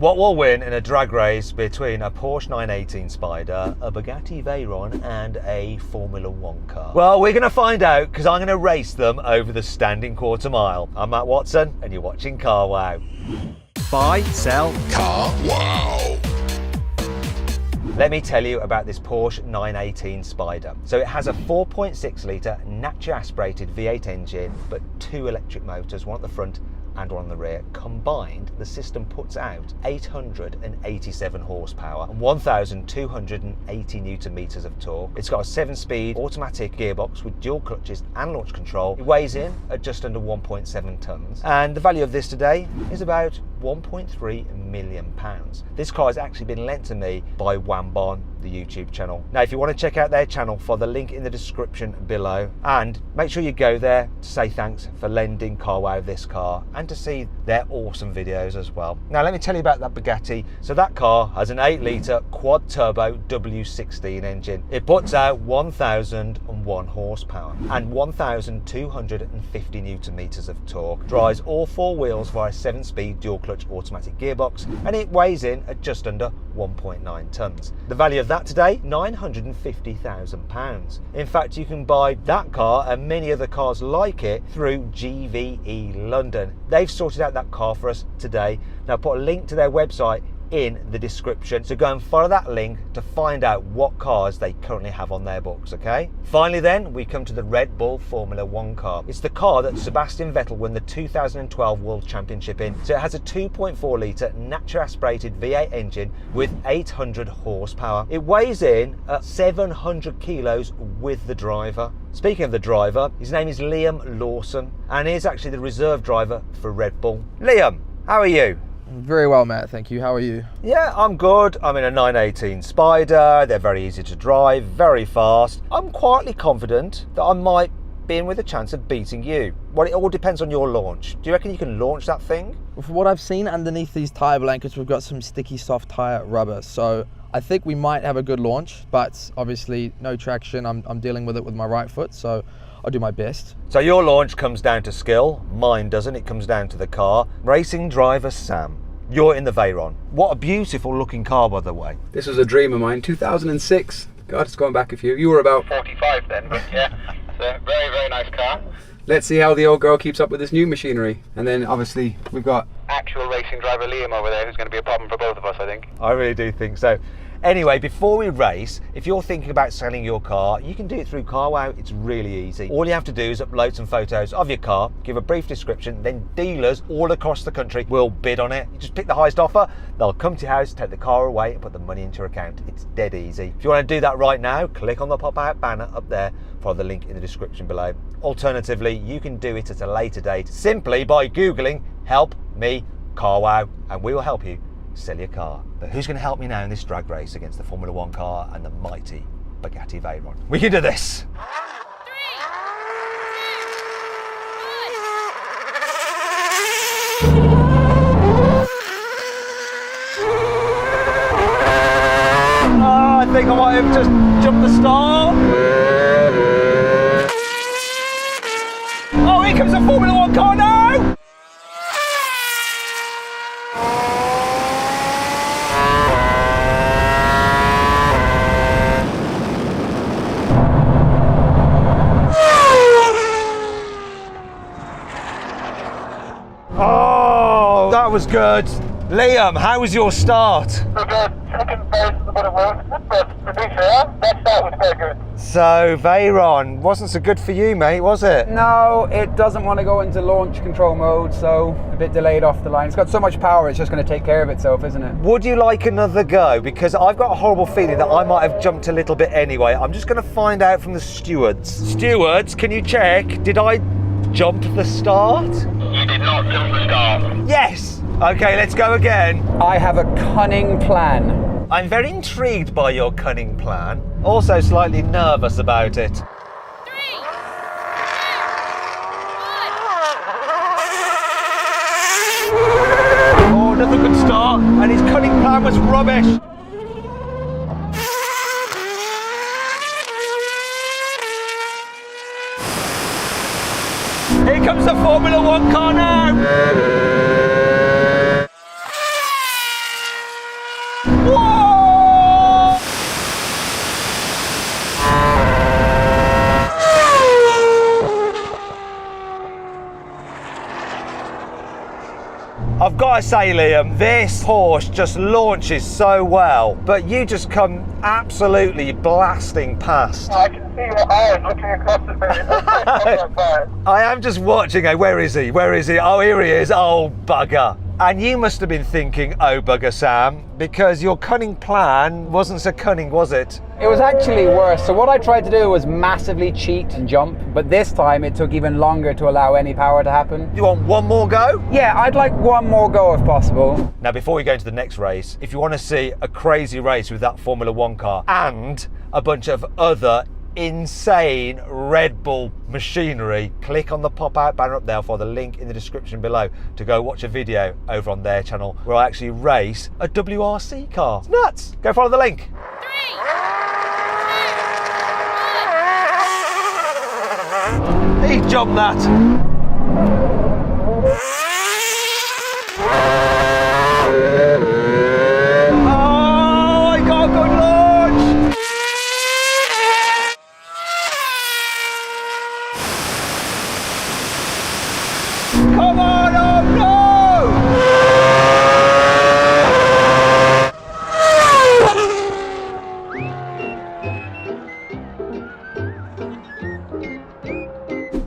What will win in a drag race between a Porsche 918 Spyder, a Bugatti Veyron and a Formula 1 car? Well, we're going to find out because I'm going to race them over the standing quarter mile. I'm Matt Watson and you're watching Car Wow. Buy, sell, Car Wow. Let me tell you about this Porsche 918 Spyder. So it has a 4.6 litre naturally aspirated V8 engine, but two electric motors, one at the front and one on the rear. Combined, the system puts out 887 horsepower and 1,280 newton meters of torque. It's got a 7-speed automatic gearbox with dual clutches and launch control. It weighs in at just under 1.7 tons, and the value of this today is about £1.3 million. This car has actually been lent to me by Wambon, the YouTube channel. Now, if you want to check out their channel, follow the link in the description below, and make sure you go there to say thanks for lending Car Wow this car and to see their awesome videos as well. Now, let me tell you about that Bugatti. So that car has an 8 litre quad turbo W16 engine. It puts out 1,001 horsepower and 1,250 newton meters of torque. Drives all 4 wheels via 7-speed dual clutch automatic gearbox, and it weighs in at just under 1.9 tons. The value of that today, £950,000. In fact, you can buy that car and many other cars like it through GVE London. They've sorted out that car for us today. Now, put a link to their website in the description, so go and follow that link to find out what cars they currently have on their books, okay? Finally then, we come to the Red Bull Formula 1 car. It's the car that Sebastian Vettel won the 2012 World Championship in. So it has a 2.4 litre naturally aspirated V8 engine with 800 horsepower. It weighs in at 700 kilos with the driver. Speaking of the driver, his name is Liam Lawson, and he's actually the reserve driver for Red Bull. Liam, how are you? Very well, Matt, thank you. How are you? Yeah, I'm good. I'm in a 918 Spyder. They're very easy to drive, very fast. I'm quietly confident that I might be in with a chance of beating you. Well, it all depends on your launch. Do you reckon you can launch that thing? From what I've seen underneath these tyre blankets, we've got some sticky soft tyre rubber. So I think we might have a good launch, but obviously no traction. I'm dealing with it with my right foot, so I'll do my best. So your launch comes down to skill. Mine doesn't. It comes down to the car. Racing driver Sam, you're in the Veyron. What a beautiful looking car, by the way. This was a dream of mine, 2006. God, it's going back a few. You were about 45 then, but yeah, it's a very, very nice car. Let's see how the old girl keeps up with this new machinery. And then obviously we've got actual racing driver Liam over there, who's going to be a problem for both of us, I think. I really do think so. Anyway, before we race, if you're thinking about selling your car, you can do it through Car Wow. It's really easy. All you have to do is upload some photos of your car, give a brief description, then dealers all across the country will bid on it. You just pick the highest offer, they'll come to your house, take the car away and put the money into your account. It's dead easy. If you want to do that right now, click on the pop-out banner up there, follow the link in the description below. Alternatively, you can do it at a later date simply by Googling "Help Me Car Wow" and we will help you sell your car. But who's going to help me now in this drag race against the Formula 1 car and the mighty Bugatti Veyron? We can do this! Oh, I think I might have just jumped the start. Oh, here comes the Formula 1 car now! Oh, that was good. Liam, how was your start? Okay, second place is a bit of work, but to be fair, that start was very good. So, Veyron, wasn't so good for you, mate, was it? No, it doesn't want to go into launch control mode, so a bit delayed off the line. It's got so much power, it's just going to take care of itself, isn't it? Would you like another go? Because I've got a horrible feeling that I might have jumped a little bit anyway. I'm just going to find out from the stewards. Stewards, can you check? Did I jump the start? You did not jump the start. Yes! Okay, let's go again. I have a cunning plan. I'm very intrigued by your cunning plan. Also slightly nervous about it. 3, 2, 1. Oh, another good start. And his cunning plan was rubbish. Here comes the Formula 1 car now. Whoa! I've got to say, Liam, this Porsche just launches so well, but you just come absolutely blasting past. I can see your eyes looking across the me. I am just watching. Where is he? Where is he? Oh, here he is. Oh, bugger. And you must have been thinking, oh, bugger, Sam, because your cunning plan wasn't so cunning, was it? It was actually worse. So what I tried to do was massively cheat and jump, but this time it took even longer to allow any power to happen. You want one more go? Yeah, I'd like one more go if possible. Now, before we go into the next race, if you want to see a crazy race with that Formula One car and a bunch of other insane Red Bull machinery, click on the pop-out banner up there for the link in the description below to go watch a video over on their channel where I actually race a WRC car. It's nuts. Go follow the link. 3, 2, 1. He jumped that. Come on, oh no!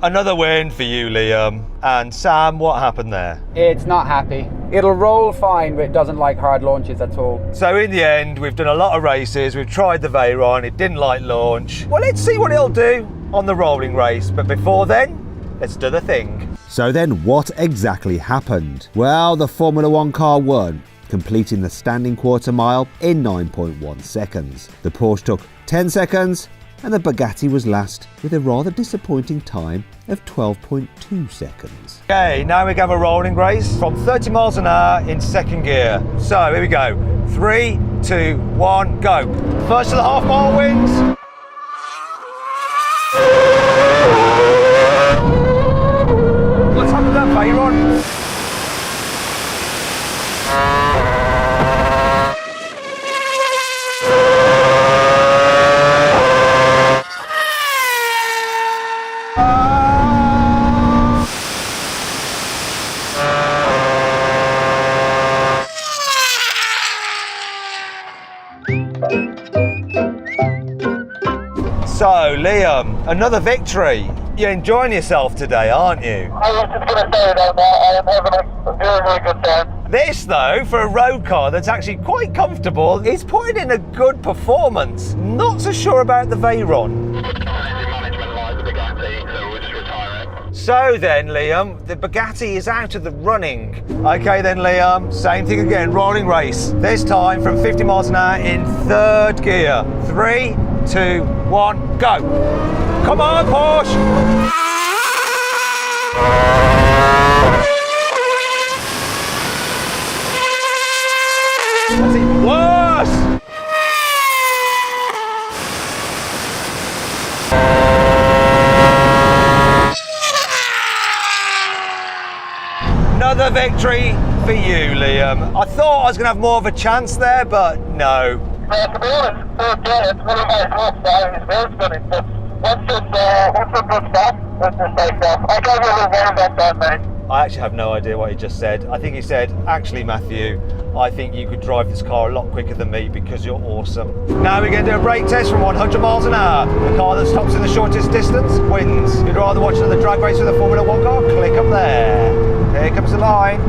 Another win for you, Liam. And Sam, what happened there? It's not happy. It'll roll fine, but it doesn't like hard launches at all. So in the end, we've done a lot of races. We've tried the Veyron. It didn't like launch. Well, let's see what it'll do on the rolling race. But before then, let's do the thing. So then what exactly happened? Well, the Formula One car won, completing the standing quarter mile in 9.1 seconds. The Porsche took 10 seconds and the Bugatti was last with a rather disappointing time of 12.2 seconds. Okay, now we have a rolling race from 30 miles an hour in second gear. So here we go. 3, 2, 1, go. First of the half mile wins. What's happened to that Veyron? So, Liam, another victory. You're enjoying yourself today, aren't you? I was just going to say that I am having a very, very good time. This, though, for a road car that's actually quite comfortable, is putting in a good performance. Not so sure about the Veyron. So then, Liam, the Bugatti is out of the running. Okay then, Liam, same thing again, rolling race. This time from 50 miles an hour in third gear. 3, 2, 1, go. Come on, Porsche. That's even worse. Another victory for you, Liam. I thought I was going to have more of a chance there, but no. To be honest, third gear, it's one of my close time. It's very stunning, but once it's good stuff, let's just take off. I gave you a little warm that time, mate. I actually have no idea what he just said. I think he said, actually, Matthew, I think you could drive this car a lot quicker than me because you're awesome. Now we're going to do a brake test from 100 miles an hour. The car that stops in the shortest distance wins. If you'd rather watch another drag race with a Formula One car, click up there. Here comes the line.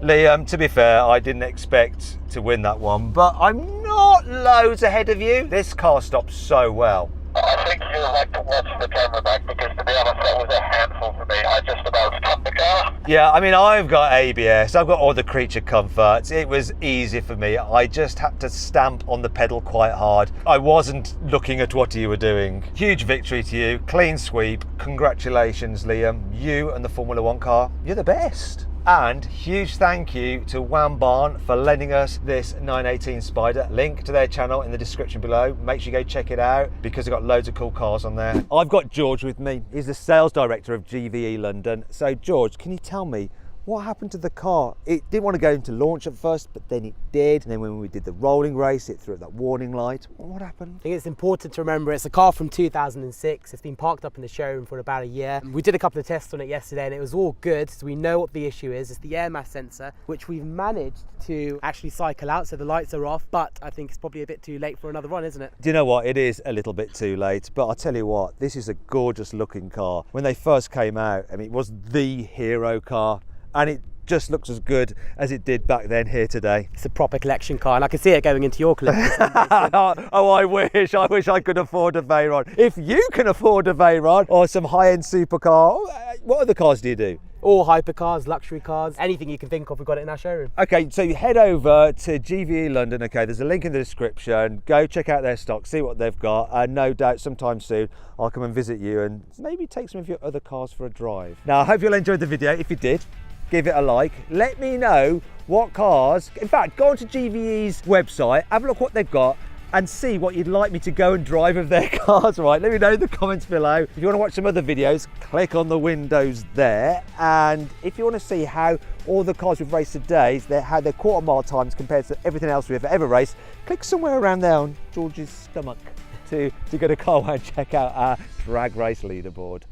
Liam, to be fair, I didn't expect to win that one, but I'm not loads ahead of you. This car stops so well. I think you'll like to watch the camera back because, to be honest, that was a handful for me. I just about stopped the car. Yeah, I mean, I've got ABS, I've got all the creature comforts. It was easy for me. I just had to stamp on the pedal quite hard. I wasn't looking at what you were doing. Huge victory to you, clean sweep. Congratulations, Liam. You and the Formula One car, you're the best. And huge thank you to Wham Barn for lending us this 918 Spyder. Link to their channel in the description below. Make sure you go check it out because they've got loads of cool cars on there. I've got George with me. He's the sales director of GVE London. So George, can you tell me what happened to the car? It didn't want to go into launch at first, but then it did. And then when we did the rolling race, it threw up that warning light. What happened? I think it's important to remember it's a car from 2006. It's been parked up in the showroom for about a year. We did a couple of tests on it yesterday and it was all good. So we know what the issue is. It's the air mass sensor, which we've managed to actually cycle out. So the lights are off, but I think it's probably a bit too late for another run, isn't it? Do you know what? It is a little bit too late, but I'll tell you what, this is a gorgeous looking car. When they first came out, I mean, it was the hero car and it just looks as good as it did back then here today. It's a proper collection car and I can see it going into your collection. Oh, I wish I could afford a Veyron. If you can afford a Veyron or some high-end supercar, what other cars do you do? All hypercars, luxury cars, anything you can think of, we've got it in our showroom. Okay, so you head over to GVE London. Okay, there's a link in the description. Go check out their stock, see what they've got. And no doubt sometime soon I'll come and visit you and maybe take some of your other cars for a drive. Now, I hope you'll enjoy the video. If you did, give it a like. Let me know what cars, in fact, go onto GVE's website, have a look what they've got and see what you'd like me to go and drive of their cars, right? Let me know in the comments below. If you want to watch some other videos, click on the windows there. And if you want to see how all the cars we've raced today, how their quarter mile times compared to everything else we've ever raced, click somewhere around there on George's stomach to go to Carwow and check out our drag race leaderboard.